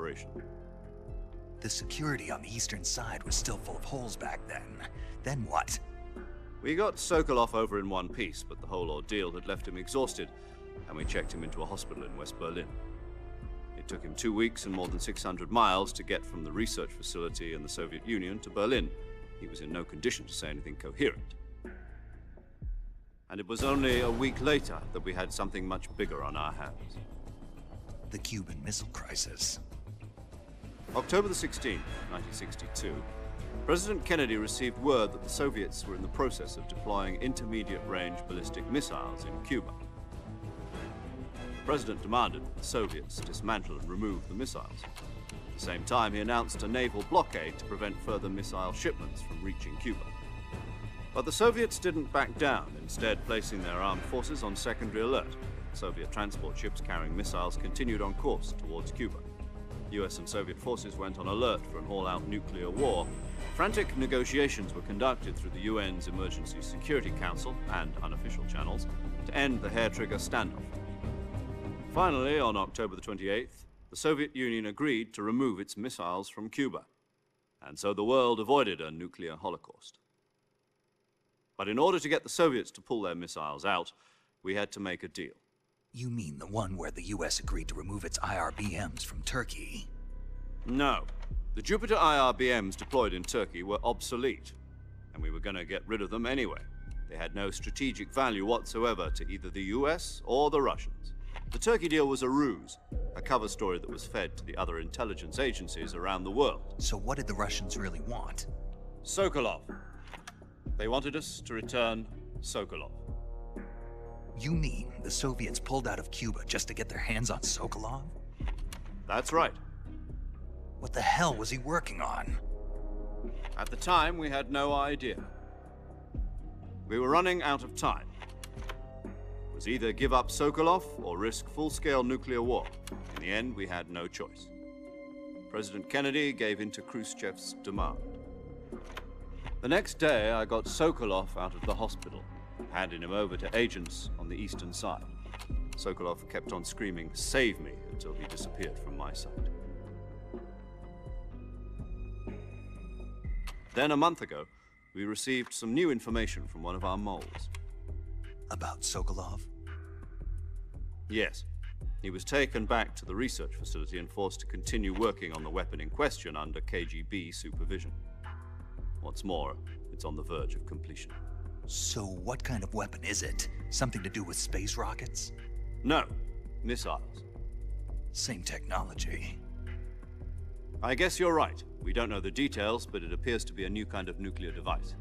operation. The security on the eastern side was still full of holes back then. Then what? We got Sokolov over in one piece, but the whole ordeal had left him exhausted, and we checked him into a hospital in West Berlin. It took him 2 weeks and more than 600 miles to get from the research facility in the Soviet Union to Berlin. He was in no condition to say anything coherent. And it was only a week later that we had something much bigger on our hands. The Cuban Missile Crisis. October the 16th, 1962, President Kennedy received word that the Soviets were in the process of deploying intermediate-range ballistic missiles in Cuba. The President demanded that the Soviets dismantle and remove the missiles. At the same time, he announced a naval blockade to prevent further missile shipments from reaching Cuba. But the Soviets didn't back down, instead placing their armed forces on secondary alert. Soviet transport ships carrying missiles continued on course towards Cuba. US and Soviet forces went on alert for an all-out nuclear war. Frantic negotiations were conducted through the UN's Emergency Security Council and unofficial channels to end the hair-trigger standoff. Finally, on October the 28th, the Soviet Union agreed to remove its missiles from Cuba, and so the world avoided a nuclear holocaust. But in order to get the Soviets to pull their missiles out, we had to make a deal. You mean the one where the US agreed to remove its IRBMs from Turkey? No. The Jupiter IRBMs deployed in Turkey were obsolete, and we were going to get rid of them anyway. They had no strategic value whatsoever to either the US or the Russians. The Turkey deal was a ruse, a cover story that was fed to the other intelligence agencies around the world. So what did the Russians really want? Sokolov. They wanted us to return Sokolov. You mean the Soviets pulled out of Cuba just to get their hands on Sokolov? That's right. What the hell was he working on? At the time, we had no idea. We were running out of time. It was either give up Sokolov or risk full-scale nuclear war. In the end, we had no choice. President Kennedy gave in to Khrushchev's demand. The next day, I got Sokolov out of the hospital, handing him over to agents on the eastern side. Sokolov kept on screaming, "Save me," until he disappeared from my sight. Then, a month ago, we received some new information from one of our moles. About Sokolov? Yes. He was taken back to the research facility and forced to continue working on the weapon in question under KGB supervision. What's more, it's on the verge of completion. So what kind of weapon is it? Something to do with space rockets? No, missiles. Same technology. I guess you're right. We don't know the details, but it appears to be a new kind of nuclear device.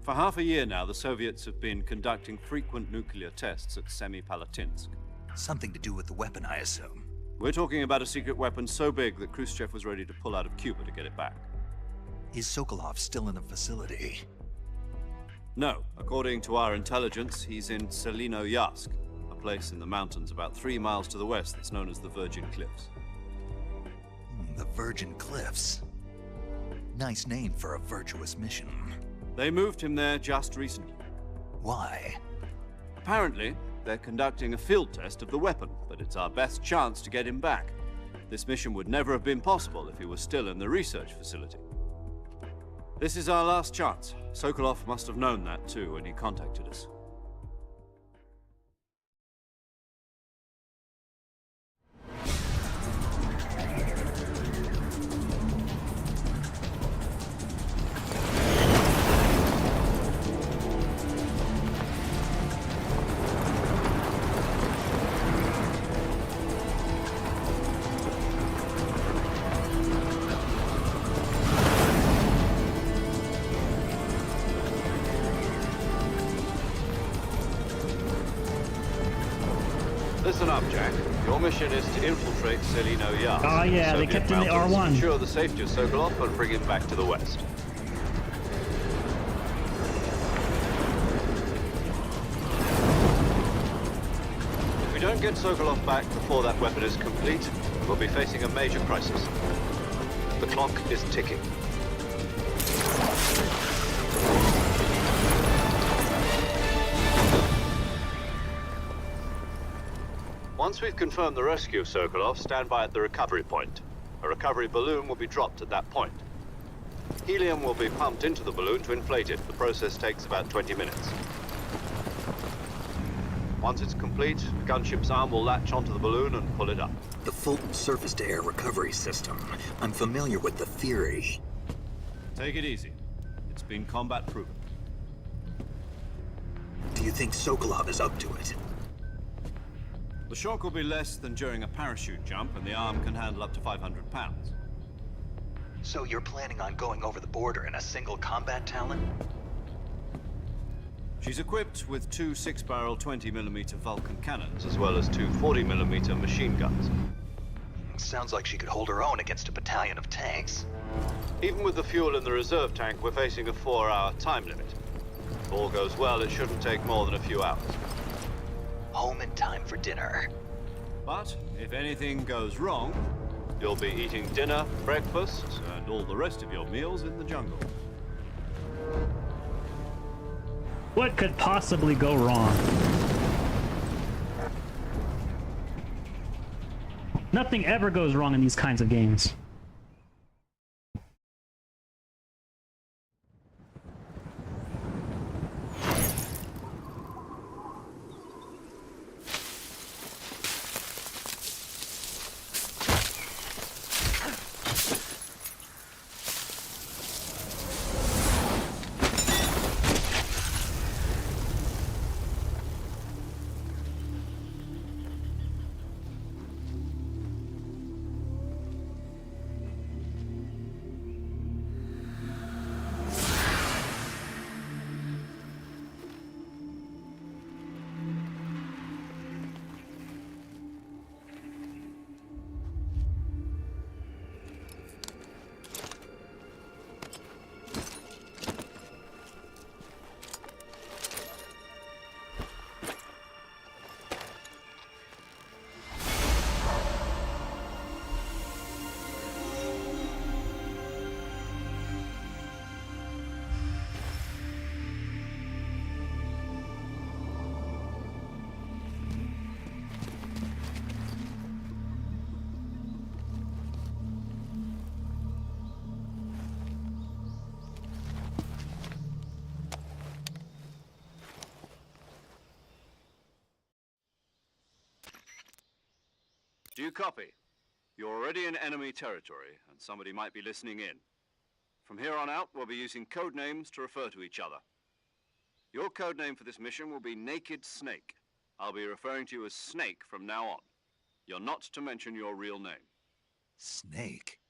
For half a year now, the Soviets have been conducting frequent nuclear tests at Semipalatinsk. Something to do with the weapon, I assume. We're talking about a secret weapon so big that Khrushchev was ready to pull out of Cuba to get it back. Is Sokolov still in the facility? No. According to our intelligence, he's in Selinoyarsk, a place in the mountains about 3 miles to the west that's known as the Virgin Cliffs. The Virgin Cliffs. Nice name for a virtuous mission. They moved him there just recently. Why? Apparently, they're conducting a field test of the weapon, but it's our best chance to get him back. This mission would never have been possible if he was still in the research facility. This is our last chance. Sokolov must have known that too when he contacted us. Listen up, Jack. Your mission is to infiltrate Selinoyarsk. Oh yeah, they kept in the R1. Ensure the safety of Sokolov and bring him back to the west. If we don't get Sokolov back before that weapon is complete, we'll be facing a major crisis. The clock is ticking. Once we've confirmed the rescue of Sokolov, stand by at the recovery point. A recovery balloon will be dropped at that point. Helium will be pumped into the balloon to inflate it. The process takes about 20 minutes. Once it's complete, the gunship's arm will latch onto the balloon and pull it up. The Fulton surface-to-air recovery system. I'm familiar with the theory. Take it easy. It's been combat proven. Do you think Sokolov is up to it? The shock will be less than during a parachute jump, and the arm can handle up to 500 pounds. So you're planning on going over the border in a single combat Talon? She's equipped with two 6-barrel 20mm Vulcan cannons, as well as two 40mm machine guns. Sounds like she could hold her own against a battalion of tanks. Even with the fuel in the reserve tank, we're facing a 4-hour time limit. If all goes well, it shouldn't take more than a few hours. Home in time for dinner. But if anything goes wrong, you'll be eating dinner, breakfast, and all the rest of your meals in the jungle. What could possibly go wrong? Nothing ever goes wrong in these kinds of games. Do you copy? You're already in enemy territory, and somebody might be listening in. From here on out, we'll be using code names to refer to each other. Your code name for this mission will be Naked Snake. I'll be referring to you as Snake from now on. You're not to mention your real name. Snake?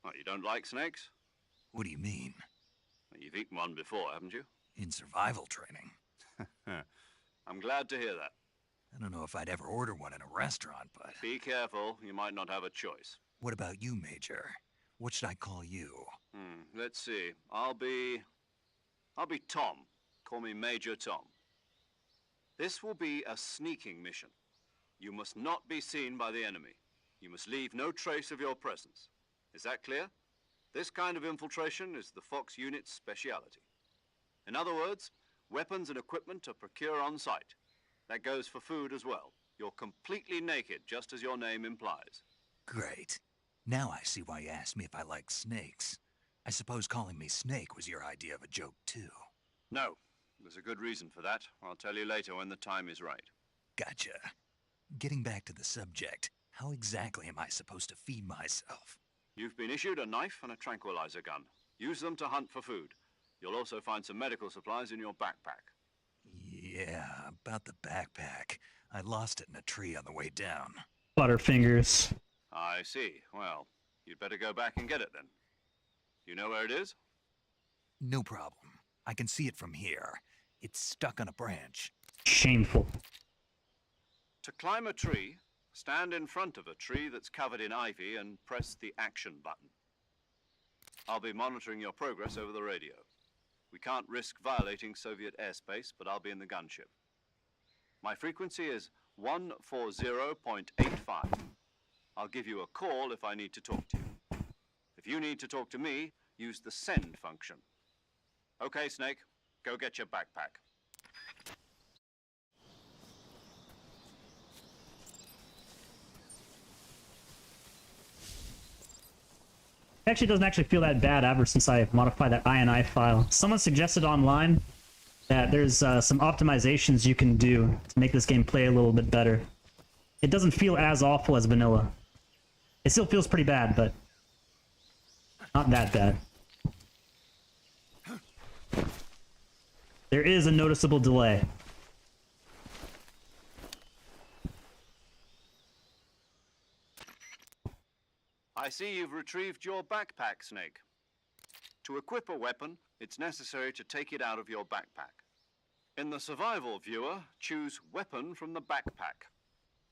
What, you don't like snakes? What do you mean? Well, you've eaten one before, haven't you? In survival training. I'm glad to hear that. I don't know if I'd ever order one in a restaurant, but... Be careful, you might not have a choice. What about you, Major? What should I call you? Let's see. I'll be Tom. Call me Major Tom. This will be a sneaking mission. You must not be seen by the enemy. You must leave no trace of your presence. Is that clear? This kind of infiltration is the Fox unit's speciality. In other words, weapons and equipment are procured on site. That goes for food as well. You're completely naked, just as your name implies. Great. Now I see why you asked me if I like snakes. I suppose calling me Snake was your idea of a joke, too. No. There's a good reason for that. I'll tell you later when the time is right. Gotcha. Getting back to the subject, how exactly am I supposed to feed myself? You've been issued a knife and a tranquilizer gun. Use them to hunt for food. You'll also find some medical supplies in your backpack. Yeah, about the backpack. I lost it in a tree on the way down. Butterfingers. I see. Well, you'd better go back and get it then. You know where it is? No problem. I can see it from here. It's stuck on a branch. Shameful. To climb a tree, stand in front of a tree that's covered in ivy and press the action button. I'll be monitoring your progress over the radio. We can't risk violating Soviet airspace, but I'll be in the gunship. My frequency is 140.85. I'll give you a call if I need to talk to you. If you need to talk to me, use the send function. Okay, Snake, go get your backpack. It actually doesn't actually feel that bad ever since I modified that INI file. Someone suggested online that there's some optimizations you can do to make this game play a little bit better. It doesn't feel as awful as vanilla. It still feels pretty bad, but not that bad. There is a noticeable delay. I see you've retrieved your backpack, Snake. To equip a weapon, it's necessary to take it out of your backpack. In the survival viewer, choose Weapon from the backpack.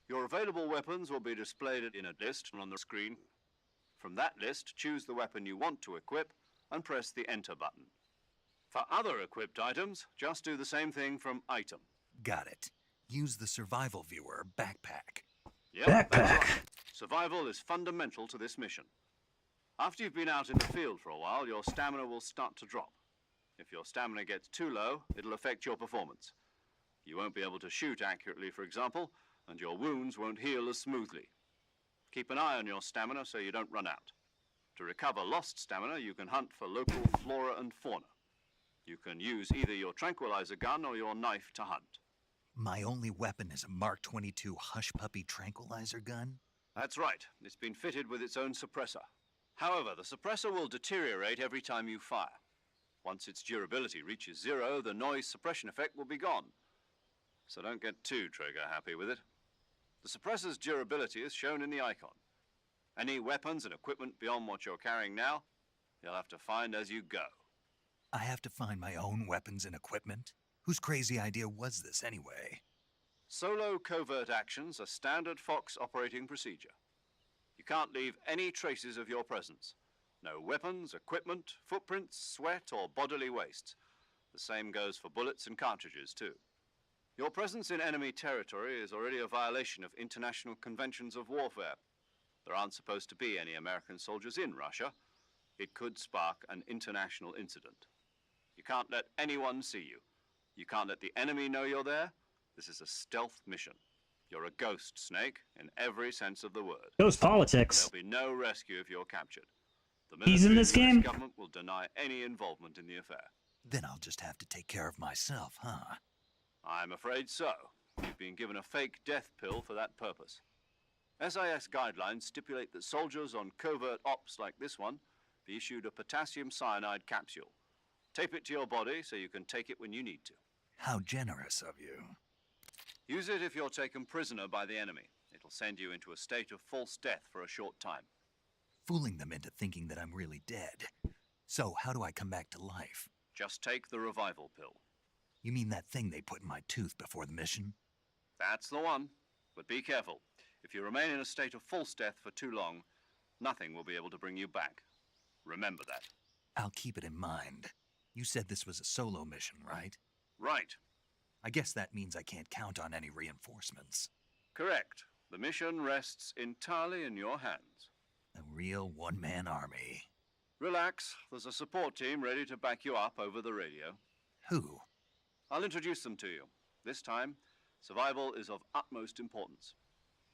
Your available weapons will be displayed in a list on the screen. From that list, choose the weapon you want to equip and press the Enter button. For other equipped items, just do the same thing from Item. Got it. Use the survival viewer backpack. Yep, Backpack. right. Survival is fundamental to this mission. After you've been out in the field for a while, your stamina will start to drop. If your stamina gets too low, it'll affect your performance. You won't be able to shoot accurately, for example, and your wounds won't heal as smoothly. Keep an eye on your stamina so you don't run out. To recover lost stamina, you can hunt for local flora and fauna. You can use either your tranquilizer gun or your knife to hunt. My only weapon is a Mark 22 Hush Puppy tranquilizer gun? That's right. It's been fitted with its own suppressor. However, the suppressor will deteriorate every time you fire. Once its durability reaches 0, the noise suppression effect will be gone. So don't get too trigger happy with it. The suppressor's durability is shown in the icon. Any weapons and equipment beyond what you're carrying now, you'll have to find as you go. I have to find my own weapons and equipment? Whose crazy idea was this anyway? Solo covert actions are standard Fox operating procedure. You can't leave any traces of your presence. No weapons, equipment, footprints, sweat, or bodily waste. The same goes for bullets and cartridges, too. Your presence in enemy territory is already a violation of international conventions of warfare. There aren't supposed to be any American soldiers in Russia. It could spark an international incident. You can't let anyone see you. You can't let the enemy know you're there. This is a stealth mission. You're a ghost, Snake, in every sense of the word. Ghost politics. There'll be no rescue if you're captured. The He's in this military and game? US government will deny any involvement in the affair. Then I'll just have to take care of myself, huh? I'm afraid so. You've been given a fake death pill for that purpose. SIS guidelines stipulate that soldiers on covert ops like this one be issued a potassium cyanide capsule. Tape it to your body so you can take it when you need to. How generous of you. Use it if you're taken prisoner by the enemy. It'll send you into a state of false death for a short time. Fooling them into thinking that I'm really dead. So, how do I come back to life? Just take the revival pill. You mean that thing they put in my tooth before the mission? That's the one. But be careful. If you remain in a state of false death for too long, nothing will be able to bring you back. Remember that. I'll keep it in mind. You said this was a solo mission, right? Right. I guess that means I can't count on any reinforcements. Correct. The mission rests entirely in your hands. A real one-man army. Relax. There's a support team ready to back you up over the radio. Who? I'll introduce them to you. This time, survival is of utmost importance.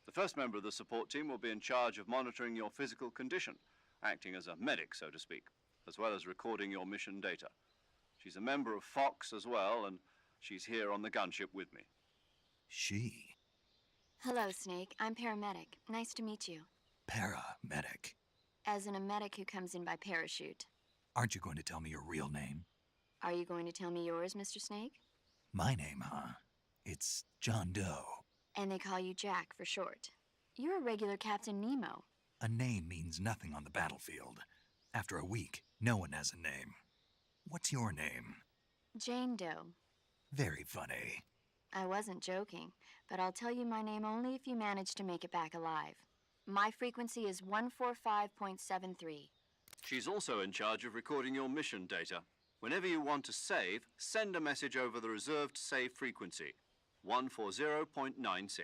The first member of the support team will be in charge of monitoring your physical condition, acting as a medic, so to speak, as well as recording your mission data. She's a member of Fox as well, and she's here on the gunship with me. She. Hello, Snake. I'm paramedic. Nice to meet you. Paramedic. As in a medic who comes in by parachute. Aren't you going to tell me your real name? Are you going to tell me yours, Mr. Snake? My name, huh? It's John Doe. And they call you Jack for short. You're a regular Captain Nemo. A name means nothing on the battlefield. After a week, no one has a name. What's your name? Jane Doe. Very funny. I wasn't joking, but I'll tell you my name only if you manage to make it back alive. My frequency is 145.73. She's also in charge of recording your mission data. Whenever you want to save, send a message over the reserved save frequency, 140.96.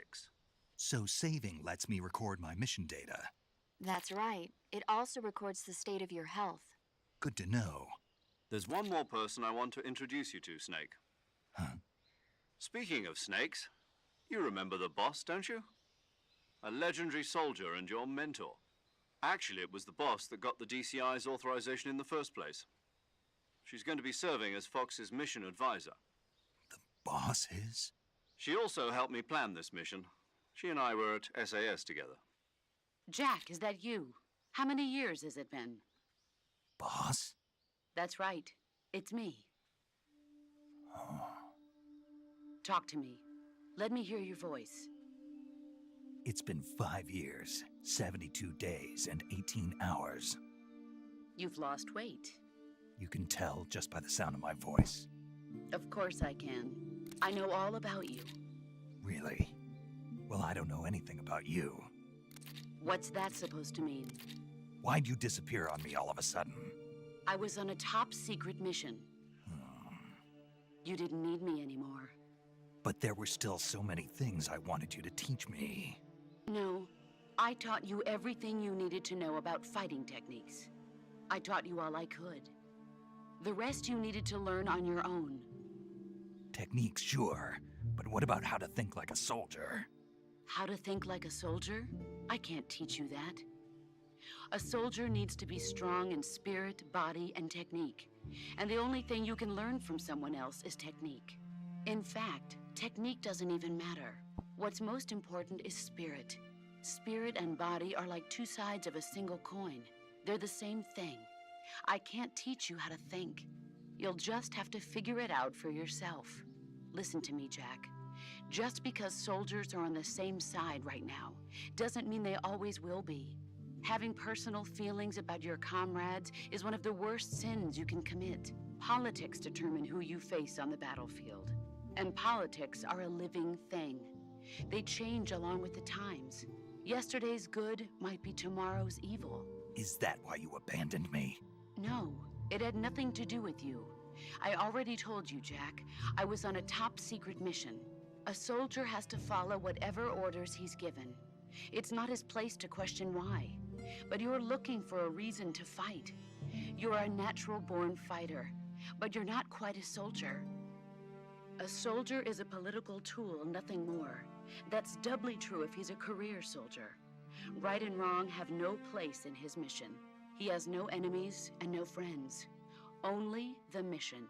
So saving lets me record my mission data. That's right. It also records the state of your health. Good to know. There's one more person I want to introduce you to, Snake. Huh? Speaking of snakes, you remember the boss, don't you? A legendary soldier and your mentor. Actually, it was the boss that got the DCI's authorization in the first place. She's going to be serving as Fox's mission advisor. The boss is? She also helped me plan this mission. She and I were at SAS together. Jack, is that you? How many years has it been? Boss? That's right. It's me. Oh. Talk to me. Let me hear your voice. It's been 5 years, 72 days, and 18 hours. You've lost weight. You can tell just by the sound of my voice. Of course I can. I know all about you. Really? Well, I don't know anything about you. What's that supposed to mean? Why'd you disappear on me all of a sudden? I was on a top-secret mission. You didn't need me anymore. But there were still so many things I wanted you to teach me. No, I taught you everything you needed to know about fighting techniques. I taught you all I could. The rest you needed to learn on your own. Techniques, sure. But what about how to think like a soldier? How to think like a soldier? I can't teach you that. A soldier needs to be strong in spirit, body, and technique. And the only thing you can learn from someone else is technique. In fact, technique doesn't even matter. What's most important is spirit. Spirit and body are like two sides of a single coin. They're the same thing. I can't teach you how to think. You'll just have to figure it out for yourself. Listen to me, Jack. Just because soldiers are on the same side right now doesn't mean they always will be. Having personal feelings about your comrades is one of the worst sins you can commit. Politics determine who you face on the battlefield. And politics are a living thing. They change along with the times. Yesterday's good might be tomorrow's evil. Is that why you abandoned me? No, it had nothing to do with you. I already told you, Jack. I was on a top-secret mission. A soldier has to follow whatever orders he's given. It's not his place to question why. But you're looking for a reason to fight. You're a natural-born fighter, but you're not quite a soldier. A soldier is a political tool, nothing more. That's doubly true if he's a career soldier. Right and wrong have no place in his mission. He has no enemies and no friends. Only the mission.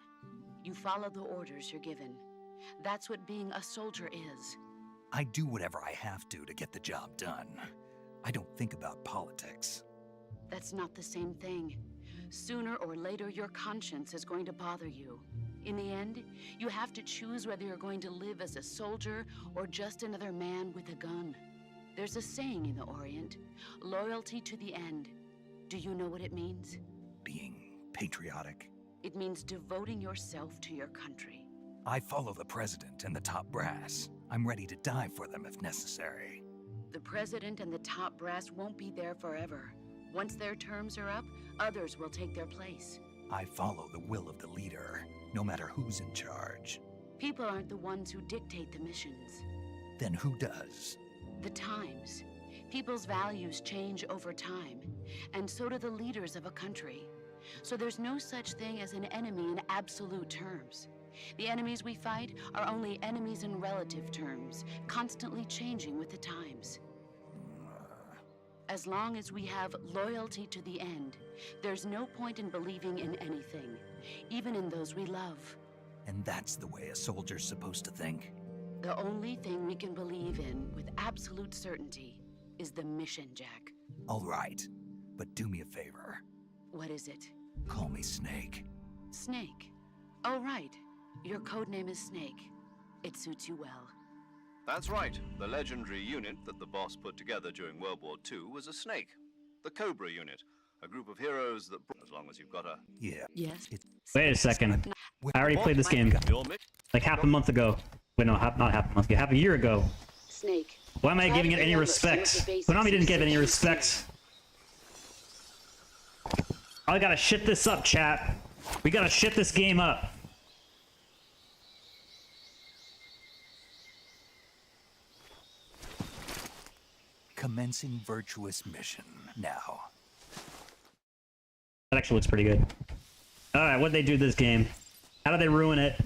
You follow the orders you're given. That's what being a soldier is. I do whatever I have to get the job done. I don't think about politics. That's not the same thing. Sooner or later, your conscience is going to bother you. In the end, you have to choose whether you're going to live as a soldier or just another man with a gun. There's a saying in the Orient, loyalty to the end. Do you know what it means? Being patriotic. It means devoting yourself to your country. I follow the president and the top brass. I'm ready to die for them if necessary. The president and the top brass won't be there forever. Once their terms are up, others will take their place. I follow the will of the leader, no matter who's in charge. People aren't the ones who dictate the missions. Then who does? The times. People's values change over time, and so do the leaders of a country. So there's no such thing as an enemy in absolute terms. The enemies we fight are only enemies in relative terms, constantly changing with the times. As long as we have loyalty to the end, there's no point in believing in anything, even in those we love. And that's the way a soldier's supposed to think? The only thing we can believe in with absolute certainty is the mission, Jack. All right, but do me a favor. What is it? Call me Snake. Snake. Oh, right. Your codename is Snake. It suits you well. That's right. The legendary unit that the boss put together during World War II was a snake. The Cobra unit. A group of heroes that, as long as you've got a... Yeah. Yes? Wait a second. I already played this game like half a month ago. Wait, no, not half a month ago. Half a year ago. Snake. Why am I giving it any respect? Konami didn't give any respect. I gotta shit this up, chat. We gotta shit this game up. Commencing virtuous mission now. That actually looks pretty good. Alright, what'd they do this game? How did they ruin it?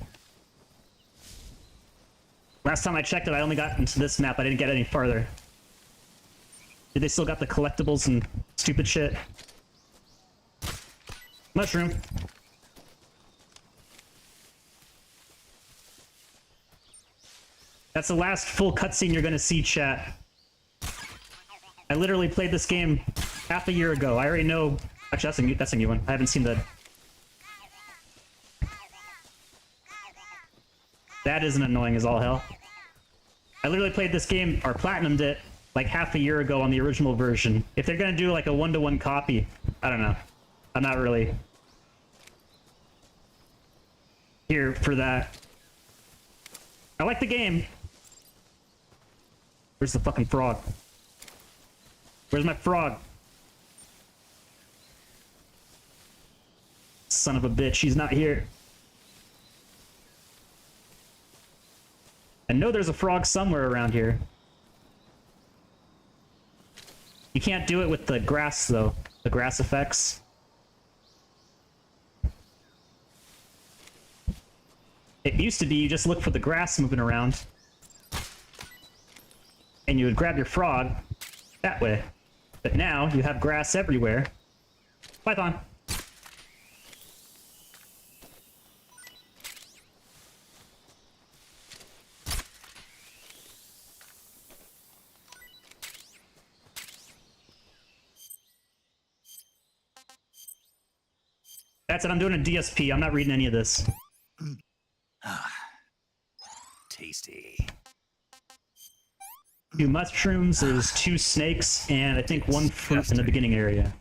Last time I checked it, I only got into this map. I didn't get any further. Do they still got the collectibles and stupid shit? Mushroom. That's the last full cutscene you're gonna see, chat. I literally played this game half a year ago. I already know... Actually, that's a new one. I haven't seen the... That isn't annoying as all hell. I literally played this game, or platinumed it, like half a year ago on the original version. If they're gonna do like a one-to-one copy, I don't know. I'm not really here for that. I like the game. Where's the fucking frog? Where's my frog? Son of a bitch, he's not here. I know there's a frog somewhere around here. You can't do it with the grass, though. The grass effects. It used to be you just look for the grass moving around. And you would grab your frog that way. But now you have grass everywhere. Python. That's it, I'm doing a DSP. I'm not reading any of this. Tasty. 2 mushrooms, there's 2 snakes, and I think 1 fruit in the beginning area.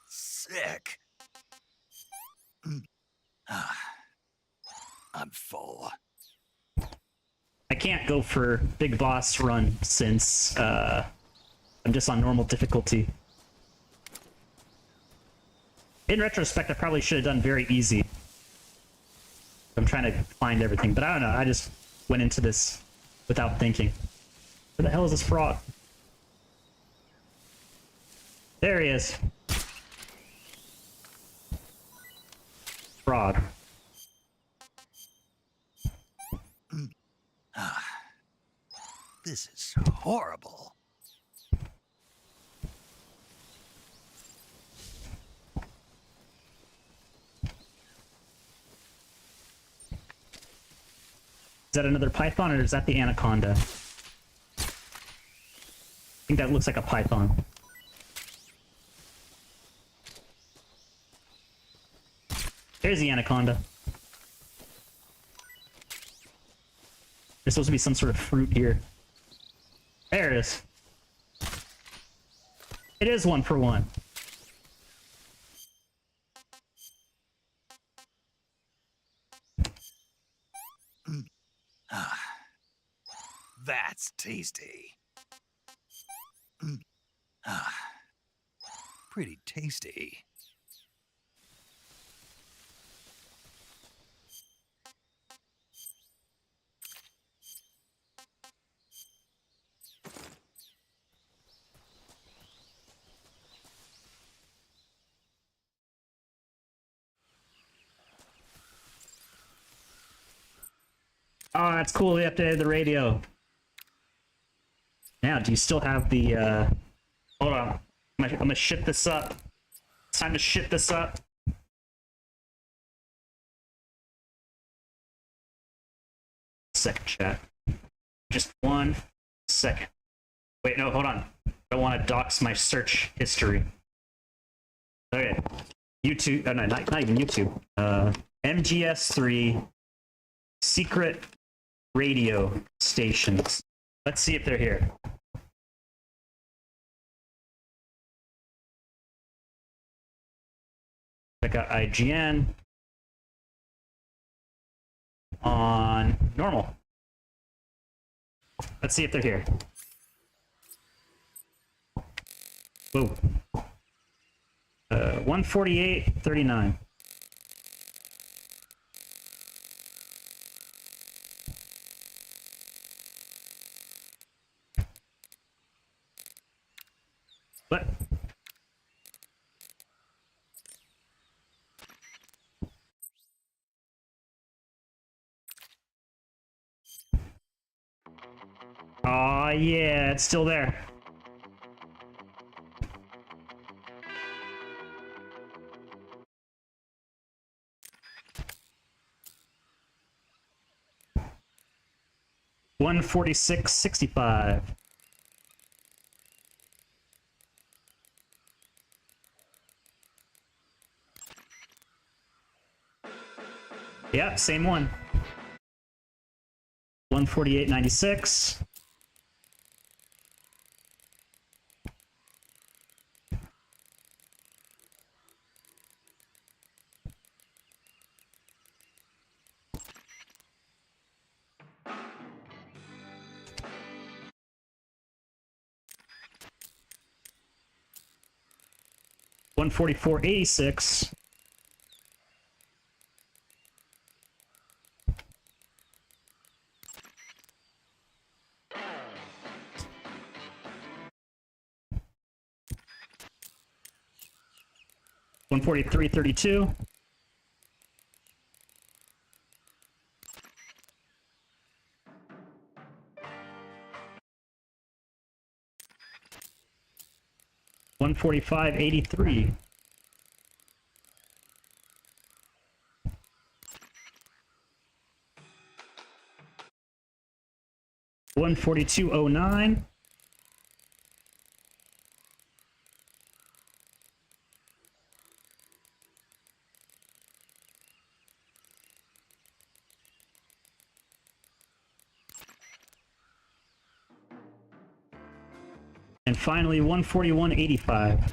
Sick. I'm full. I can't go for Big Boss run since I'm just on normal difficulty. In retrospect, I probably should have done very easy. I'm trying to find everything, but I don't know. I just went into this without thinking. Where the hell is this frog? There he is. Frog. This is horrible. Is that another python, or is that the anaconda? I think that looks like a python. There's the anaconda. There's supposed to be some sort of fruit here. There it is. It is 1 for 1. That's tasty. Pretty tasty. Oh, that's cool. They updated the radio. Now, do you still have the, Hold on. I'm gonna ship this up. It's time to ship this up. Second, chat. Just 1 second. Wait, no, hold on. I don't want to dox my search history. Okay. YouTube, no, not even YouTube. MGS3 secret radio stations. Let's see if they're here. Check out IGN on normal. Let's see if they're here. Whoa. 148.39. What? Oh, Yeah, it's still there. $146.65. Yeah, same one. 148.96. $144.86. $143.32. $145.83. $142.09. And finally, $141.85.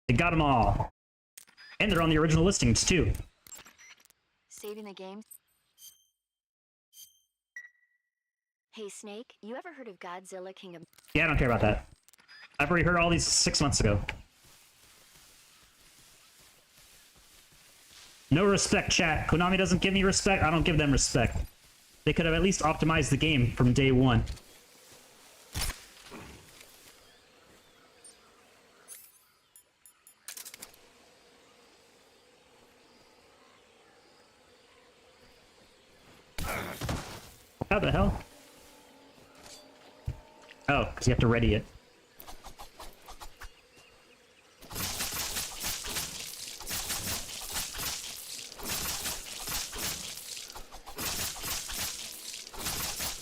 They got them all. And they're on the original listings, too. Saving the game. Hey, Snake, you ever heard of Godzilla King of... Yeah, I don't care about that. I've already heard all these 6 months ago. No respect, chat. Konami doesn't give me respect. I don't give them respect. They could have at least optimized the game from day one. How the hell? Oh, because you have to ready it.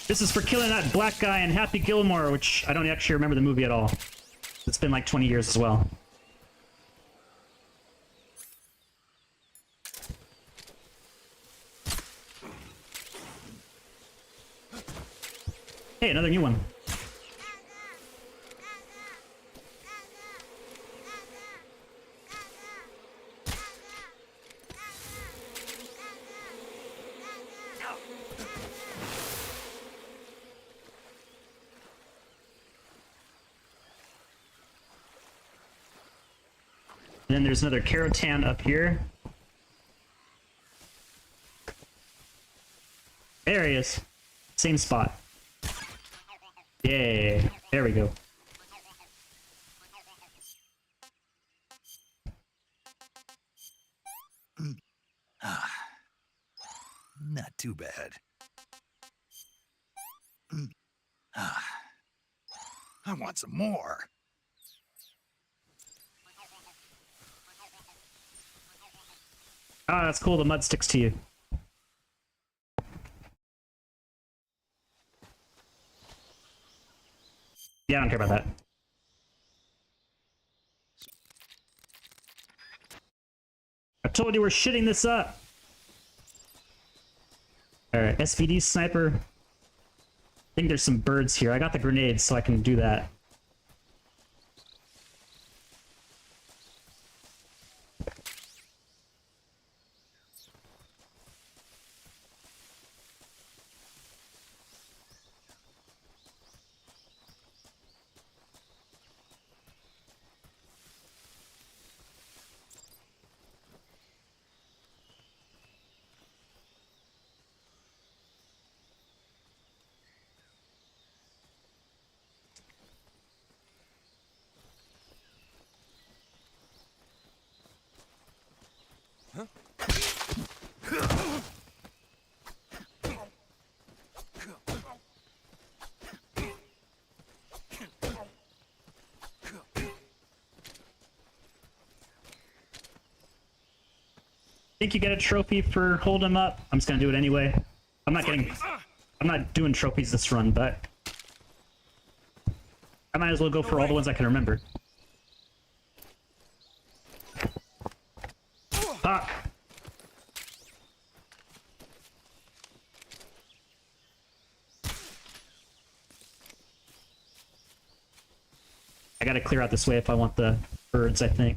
This is for killing that black guy in Happy Gilmore, which I don't actually remember the movie at all. It's been like 20 years as well. Hey, another new one. And then there's another Karotan up here. There he is. Same spot. Yeah, there we go. Not too bad. I want some more. Ah, that's cool. The mud sticks to you. Yeah, I don't care about that. I told you we're shitting this up. Alright, SVD sniper. I think there's some birds here. I got the grenades, so I can do that. think you get a trophy for hold him up. I'm just gonna do it anyway. I'm not doing trophies this run, but I might as well go for all the ones I can remember. Ah! I gotta clear out this way if I want the birds, I think.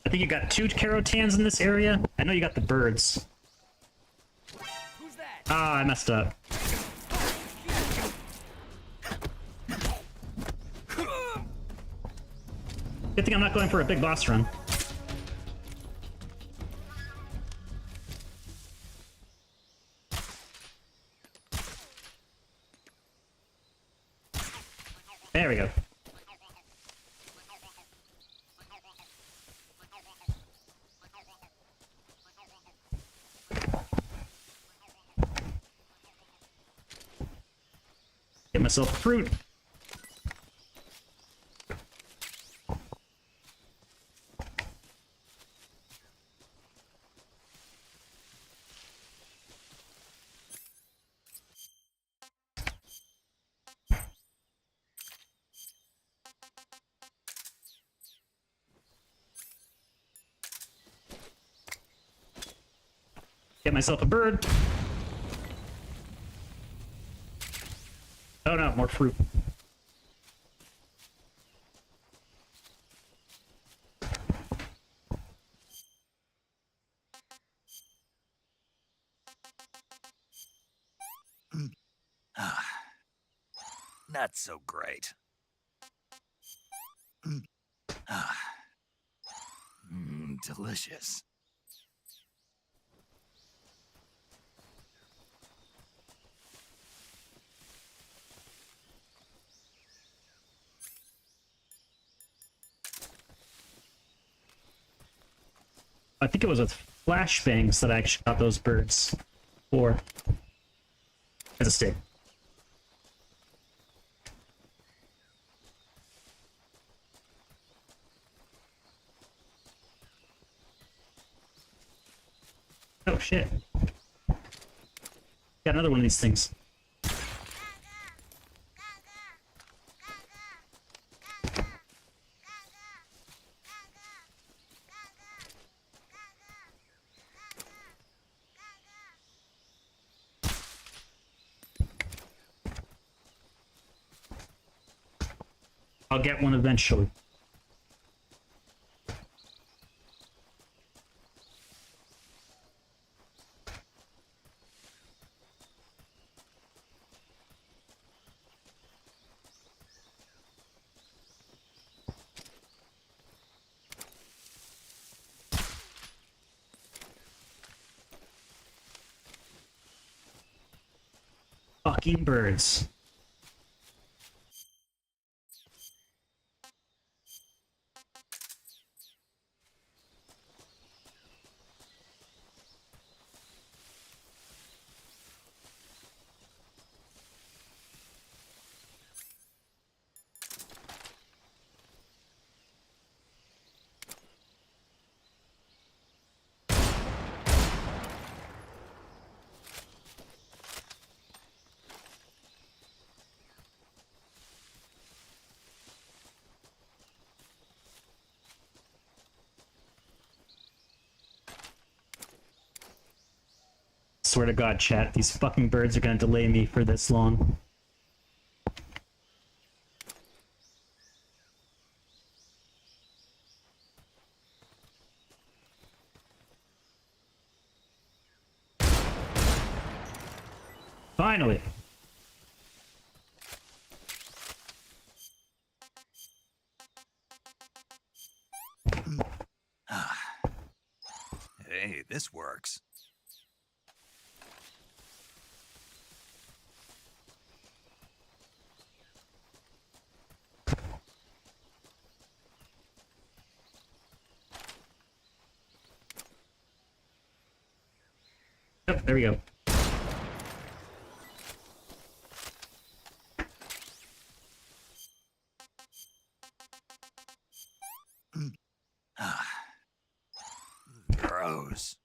I think you got 2 Carotans in this area. I know you got the birds. Who's that? Ah, I messed up. Good thing I'm not going for a big boss run. There we go. Get myself fruit. Get myself a bird. Oh no, more fruit. Not so great. Delicious. I think it was with flashbangs that I actually got those birds. Or as a stick. Oh shit. Got another one of these things. I'll get one eventually. Fucking birds. Swear to God, chat, these fucking birds are gonna delay me for this long. Finally. Hey, this works. Yep, there we go. Gross.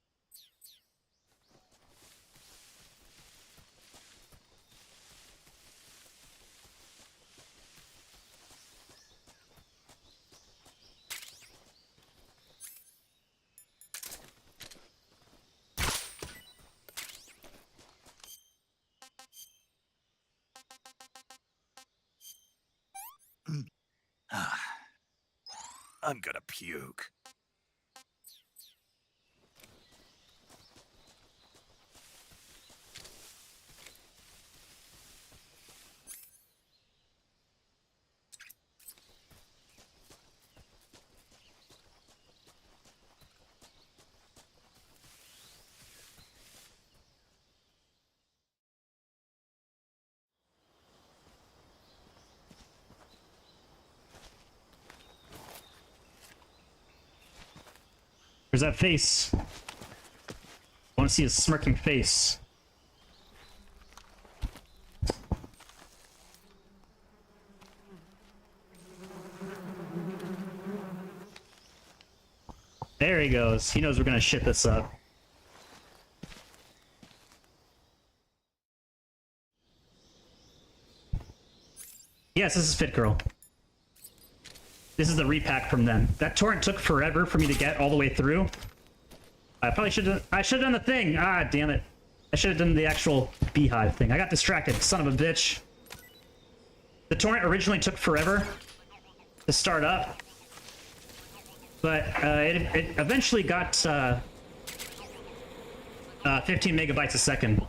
I'm gonna puke. There's that face. I want to see his smirking face. There he goes. He knows we're gonna shit this up. Yes, this is Fit Girl. This is the repack from them. That torrent took forever for me to get all the way through. I probably should have. I should have done the thing. Ah, damn it! I should have done the actual beehive thing. I got distracted. Son of a bitch. The torrent originally took forever to start up, but it eventually got 15 megabytes a second.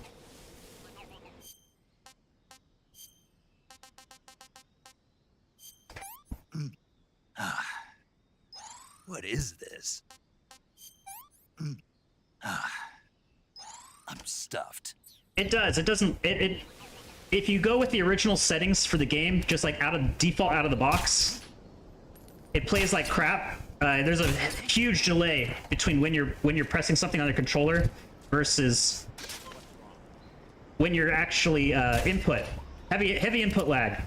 What is this? I'm stuffed. It does. It doesn't. If you go with the original settings for the game, just like out of default, out of the box, it plays like crap. There's a huge delay between when you're pressing something on the controller versus when you're actually input. Heavy input lag.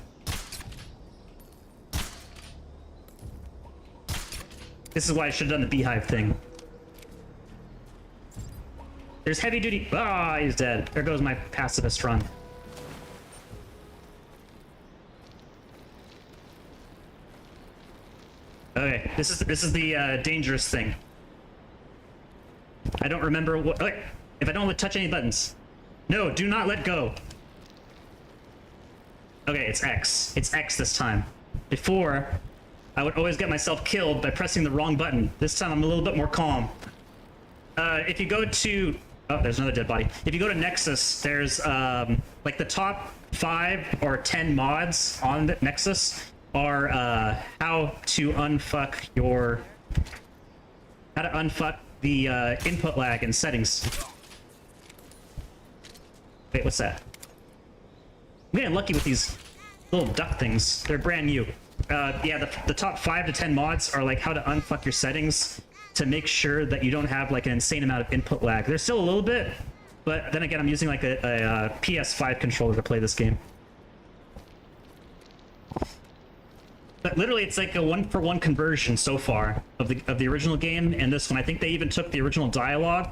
This is why I should have done the beehive thing. There's heavy duty. Ah, he's dead. There goes my pacifist run. Okay, this is the dangerous thing. I don't remember what. Okay, if I don't touch any buttons. No, do not let go. Okay, it's X. It's X this time. Before, I would always get myself killed by pressing the wrong button. This time I'm a little bit more calm. If you go to... Oh, there's another dead body. If you go to Nexus, there's like the top 5 or 10 mods on the Nexus are how to unfuck the input lag in settings. Wait, what's that? I'm getting lucky with these little duck things. They're brand new. Yeah, the top 5 to 10 mods are like how to unfuck your settings to make sure that you don't have like an insane amount of input lag. There's still a little bit, but then again, I'm using like a PS5 controller to play this game. But literally, it's like a 1-for-1 conversion so far of the original game and this one. I think they even took the original dialogue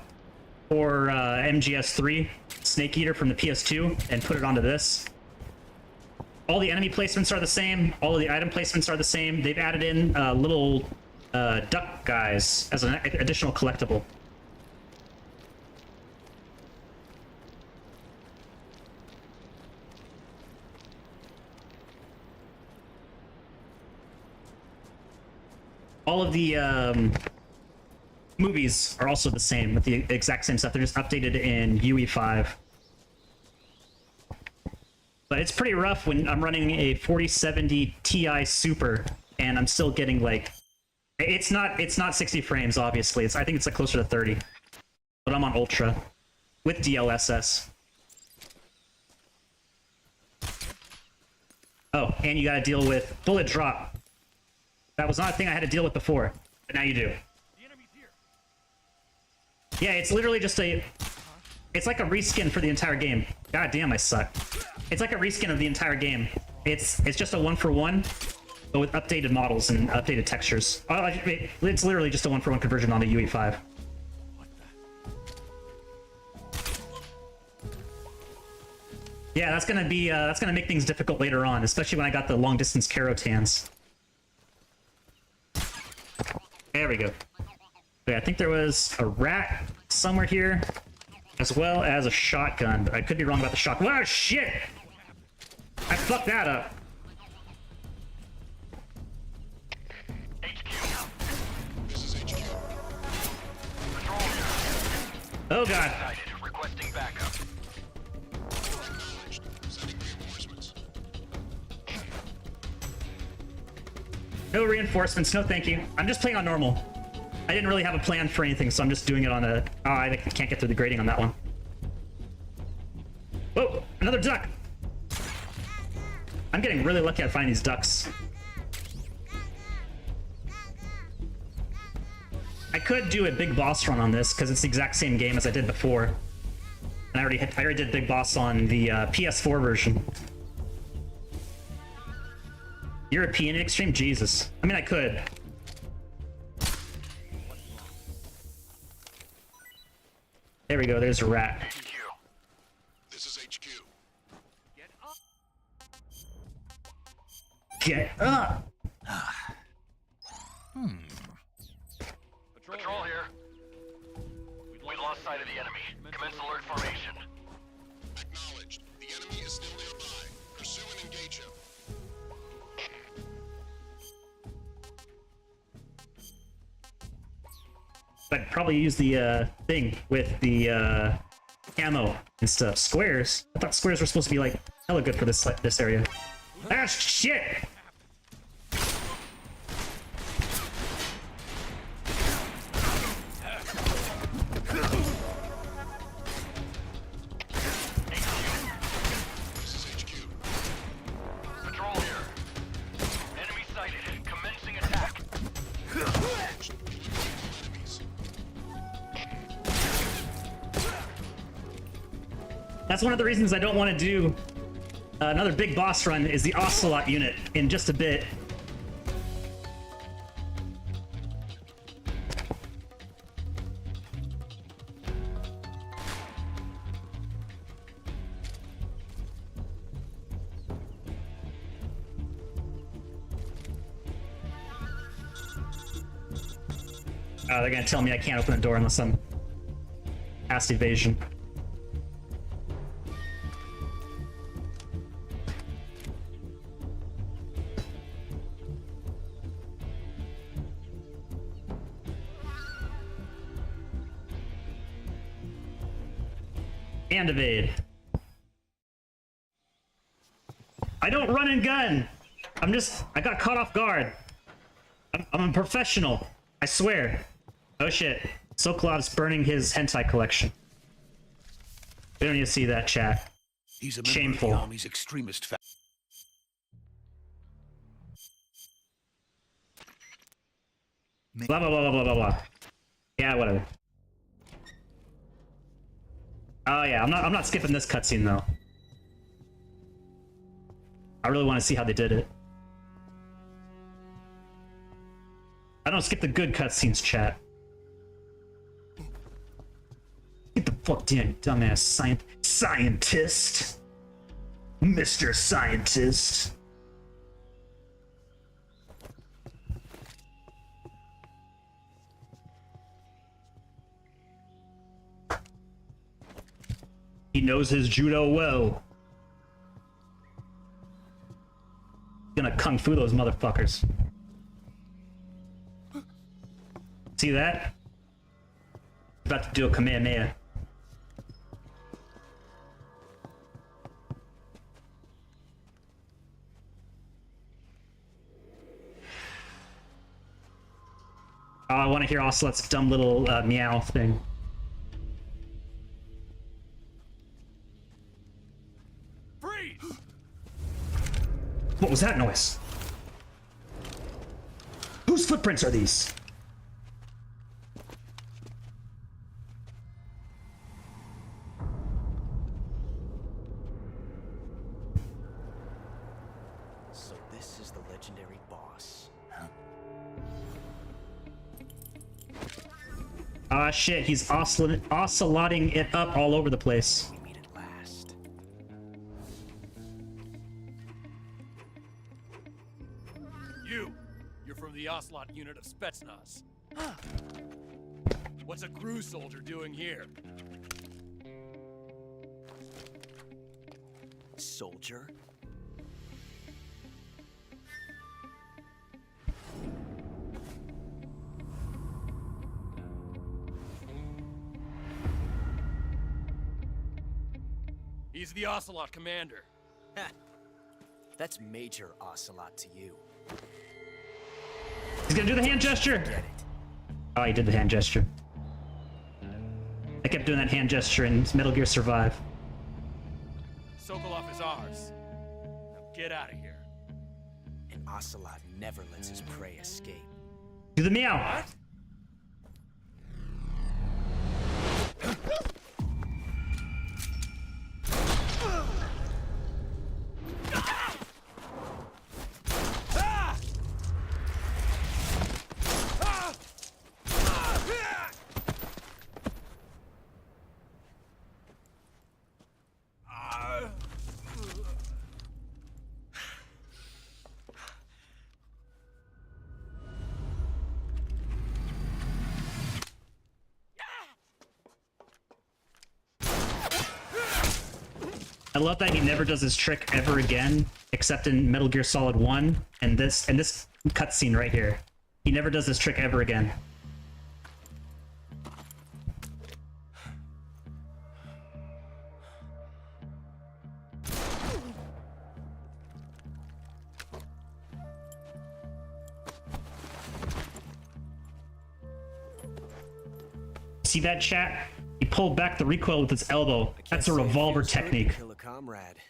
for MGS3 Snake Eater from the PS2 and put it onto this. All the enemy placements are the same. All of the item placements are the same. They've added in little duck guys as an additional collectible. All of the movies are also the same with the exact same stuff. They're just updated in UE5. But it's pretty rough when I'm running a 4070 Ti Super and I'm still getting like, it's not 60 frames obviously. I think it's like closer to 30. But I'm on Ultra with DLSS. Oh, and you gotta deal with bullet drop. That was not a thing I had to deal with before, but now you do. Yeah, it's literally just a... It's like a reskin for the entire game. God damn, I suck. It's like a reskin of the entire game. It's just a 1-for-1, but with updated models and updated textures. It's literally just a 1-for-1 conversion on the UE5. Yeah, that's gonna make things difficult later on, especially when I got the long distance Carotans. There we go. Okay, I think there was a rat somewhere here, as well as a shotgun, but I could be wrong about the shotgun. Oh shit! I fucked that up. Oh god. Requesting backup. No reinforcements, no thank you. I'm just playing on normal. I didn't really have a plan for anything, so I'm just doing it on a... Oh, I can't get through the grading on that one. Whoa, another duck! I'm getting really lucky at finding these ducks. I could do a big boss run on this, because it's the exact same game as I did before. And I already did big boss on the PS4 version. European Extreme? Jesus. I mean, I could. There we go, there's a rat. HQ. This is HQ. Get up! Patrol here. We lost sight of the enemy. Commence alert formation. Acknowledged. The enemy is still nearby. Pursue and engage him. I'd probably use the thing with the camo and stuff. Squares? I thought squares were supposed to be like hella good for this area. Ah shit! This is HQ. Patrol here. Enemy sighted. Commencing attack. Enemies. That's one of the reasons I don't want to do another big boss run is the Ocelot unit in just a bit. Oh, they're gonna tell me I can't open the door unless I'm past evasion. And evade. I don't run and gun. I got caught off guard. I'm a professional. I swear. Oh shit. Sokolov's burning his hentai collection. We don't need to see that, chat. He's a member Shameful. of the Army's extremist Blah blah blah blah blah blah. Yeah, whatever. Oh yeah, I'm not skipping this cutscene though. I really want to see how they did it. I don't skip the good cutscenes, chat. Get the fuck down, dumbass scientist. Mr. Scientist. He knows his judo well. Gonna kung fu those motherfuckers. See that? About to do a Kamehameha. want to hear Ocelot's dumb little meow thing. Freeze! What was that noise? Whose footprints are these? So this is the legendary boss. Ah, shit, he's ocelotting it up all over the place. We meet at last. You're from the Ocelot unit of Spetsnaz. What's a crew soldier doing here? Soldier? He's the Ocelot commander. That's Major Ocelot to you. He's gonna do the hand gesture! Get it. Oh, he did the hand gesture. I kept doing that hand gesture in Metal Gear Survive. Sokolov is ours. Now get out of here. And Ocelot never lets his prey escape. Do the meow! I love that he never does this trick ever again, except in Metal Gear Solid 1 and this cutscene right here. He never does this trick ever again. See that, chat? He pulled back the recoil with his elbow. That's a revolver technique.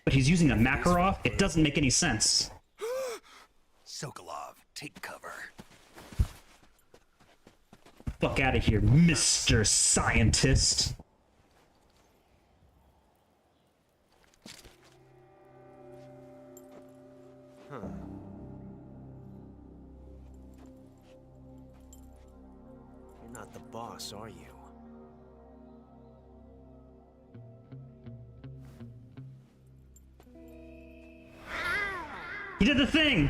But he's using a Makarov? It doesn't make any sense. Sokolov, take cover. Fuck out of here, Mr. Scientist. Huh. You're not the boss, are you? He did the thing!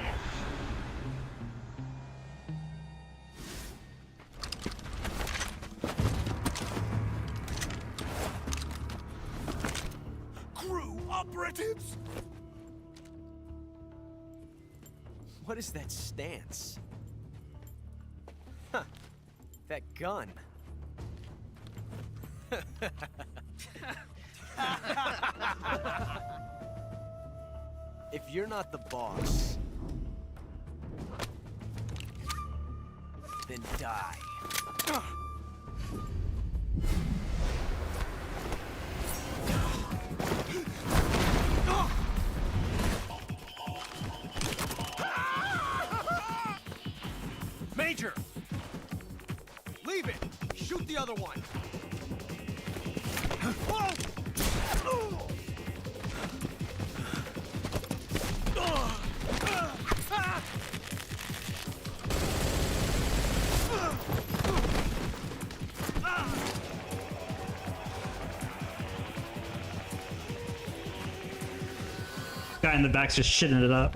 Crew operatives! What is that stance? Huh. That gun. If you're not the boss, then die. Major! Leave it! Shoot the other one! Guy in the back's just shitting it up.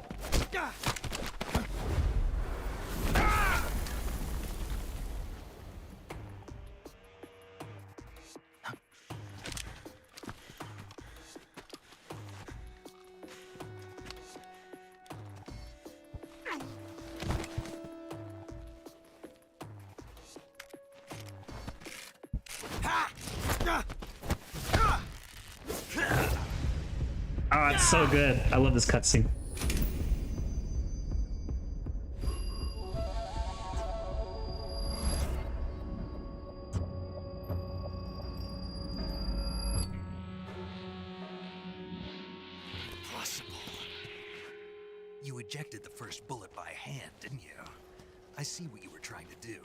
Oh, it's so good. I love this cutscene. You ejected the first bullet by hand, didn't you? I see what you were trying to do.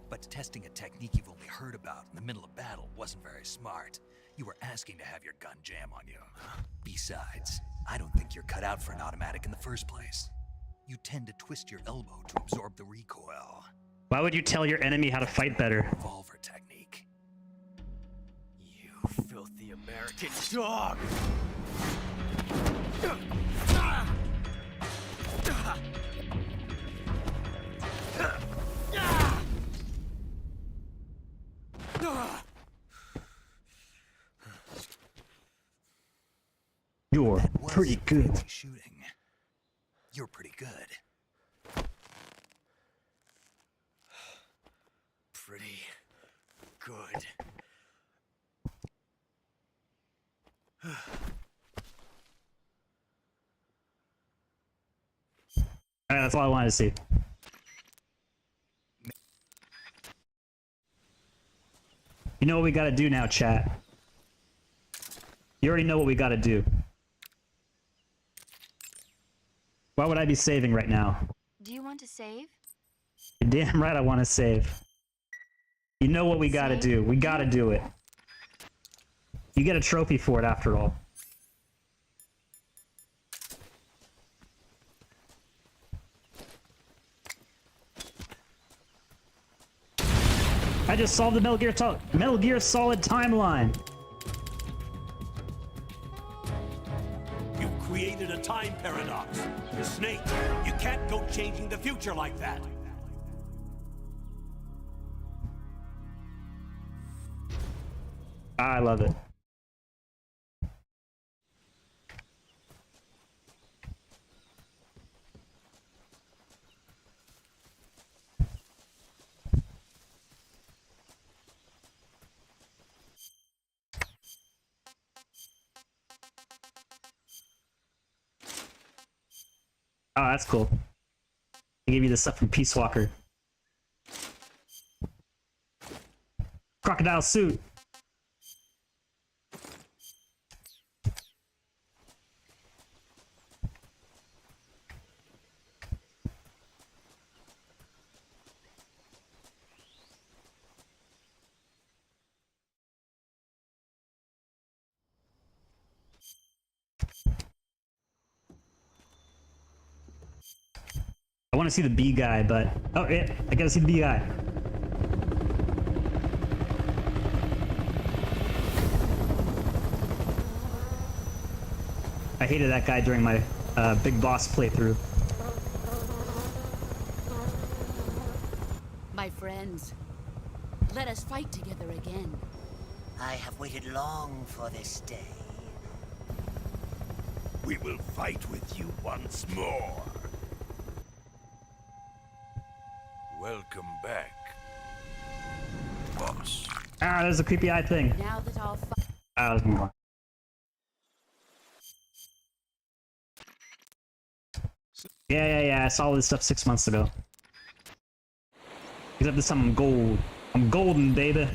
But testing a technique you've only heard about in the middle of battle wasn't very smart. You were asking to have your gun jam on you. Besides, I don't think you're cut out for an automatic in the first place. You tend to twist your elbow to absorb the recoil. Why would you tell your enemy how to fight better? Revolver technique. You filthy American dog! You're pretty good. Shooting. You're pretty good. Pretty good. Alright, that's all I wanted to see. You know what we gotta do now, chat. You already know what we gotta do. Why would I be saving right now? Do you want to save? You're damn right I want to save. You know what we gotta do. We gotta do it. You get a trophy for it after all. I just solved the Metal Gear Solid timeline. You've created a time paradox. The Snake, you can't go changing the future like that. I love it. Oh, that's cool. They gave you the stuff from Peace Walker. Crocodile suit. I want to see the B guy, but... Oh, yeah, I gotta see the B guy. I hated that guy during my Big Boss playthrough. My friends, let us fight together again. I have waited long for this day. We will fight with you once more. Welcome back, boss. Ah, there's a creepy eye thing. Now that I'll fight. Ah, let's move on. Yeah, I saw this stuff 6 months ago. Except this time I'm gold. I'm golden, baby.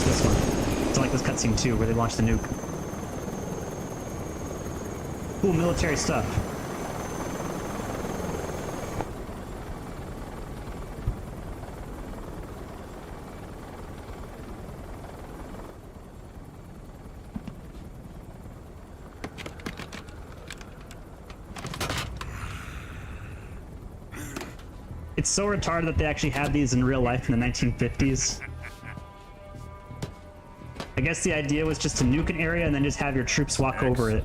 This one. It's like this cutscene too, where they launched the nuke. Cool military stuff. It's so retarded that they actually had these in real life in the 1950s. I guess the idea was just to nuke an area and then just have your troops walk over it.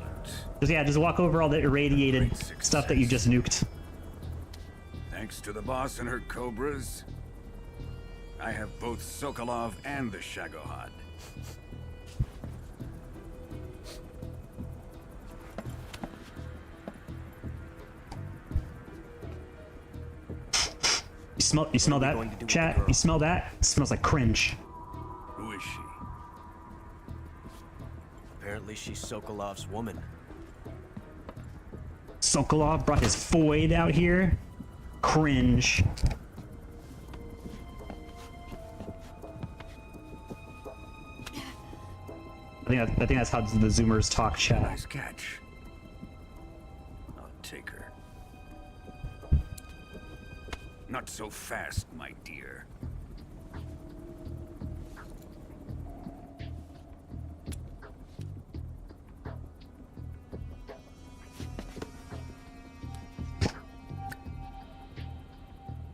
Just walk over all the irradiated stuff that you just nuked. Thanks to the boss and her cobras, I have both Sokolov and the Shagohod. You smell that, chat? You smell that? It smells like cringe. Who is she? Apparently she's Sokolov's woman. Sokolov brought his foid out here? Cringe. I think that's how the Zoomers talk, chat. Nice catch. I'll take her. Not so fast, my dear.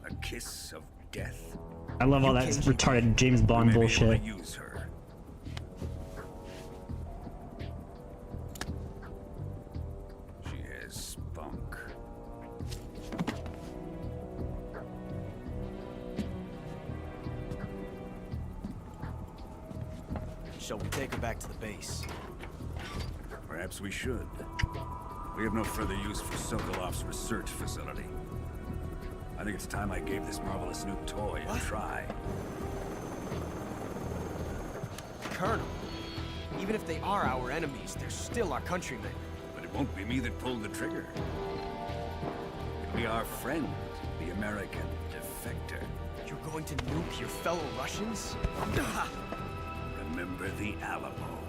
A kiss of death. I love all that retarded James Bond bullshit. Use her. She has spunk. Shall we take her back to the base? Perhaps we should. We have no further use for Sokolov's research facility. I think it's time I gave this marvelous new toy a try. Colonel, even if they are our enemies, they're still our countrymen. But it won't be me that pulled the trigger. It'll be our friend, the American defector. You're going to nuke your fellow Russians? Remember the Alamo.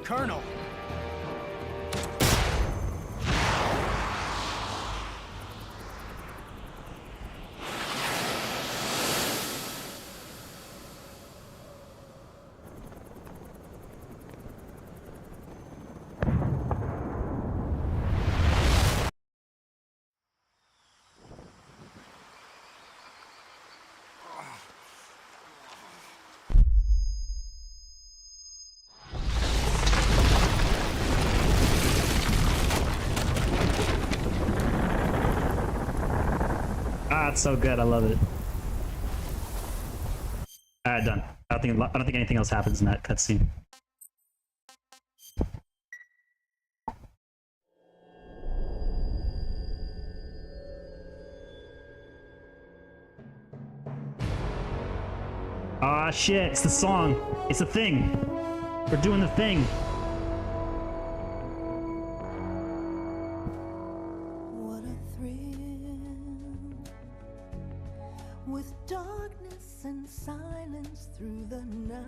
Colonel! It's so good. I love it. Alright, done. I don't think anything else happens in that cutscene. Ah, shit! It's the song. It's the thing. We're doing the thing. With darkness and silence through the night.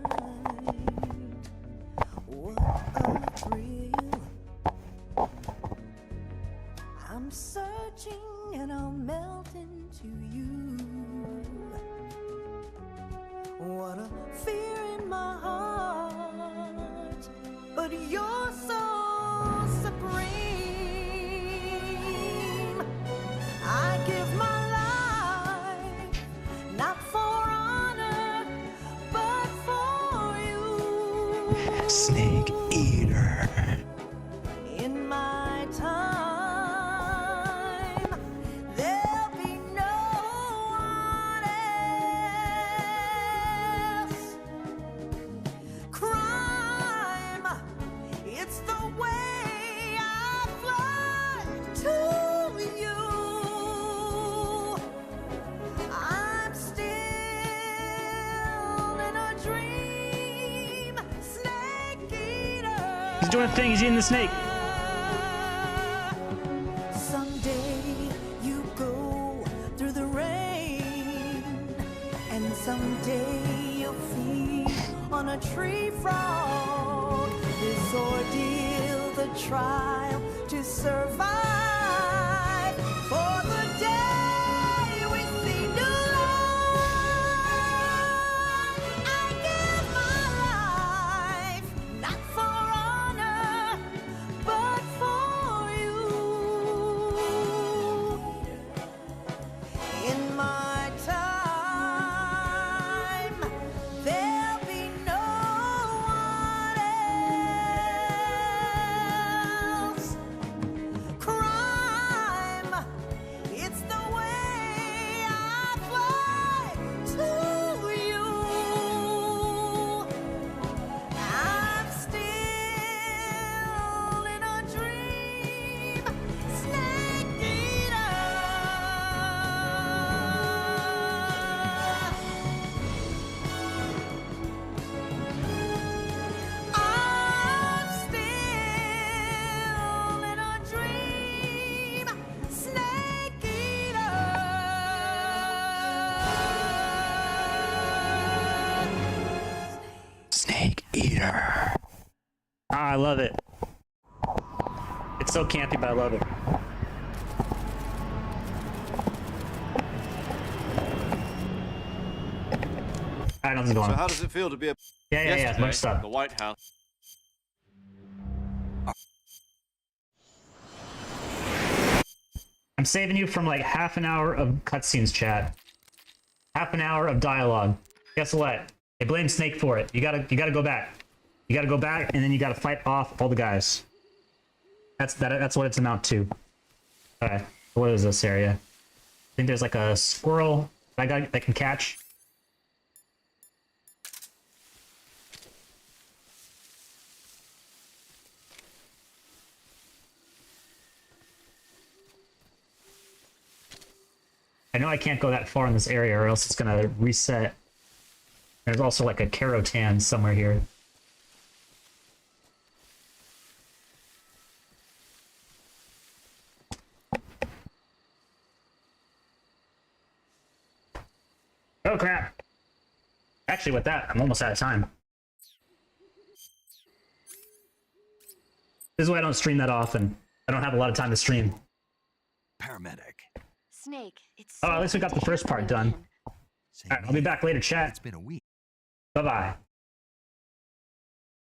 What a thrill. I'm searching and I'll melt into you. What a fear in my heart, but you're so supreme. I give my not for honor, but for you. Snake eater. In my time, there'll be no one else. Crime, it's the way I fly to you. He's doing a thing. He's eating the snake. Someday you go through the rain, and someday you'll feed on a tree frog. This ordeal, the trial to survive for the day we see new life. I give my life, not for honor, but for you. In my time, there'll be no one else. I love it. It's so campy, but I love it. Alright, nothing's going on. So how does it feel to be a... Yeah, much stuff. The White House... I'm saving you from like half an hour of cutscenes, chat. Half an hour of dialogue. Guess what? They blame Snake for it. You gotta go back. You gotta go back, and then you gotta fight off all the guys. That's what it's amount to. Okay, what is this area? I think there's like a squirrel that I can catch. I know I can't go that far in this area or else it's gonna reset. There's also like a Carotan somewhere here. Oh crap! Actually, with that, I'm almost out of time. This is why I don't stream that often. I don't have a lot of time to stream. Paramedic. Snake, it's Oh, at least we got the first part done. Alright, I'll be back later, chat. It's been a week. Bye-bye.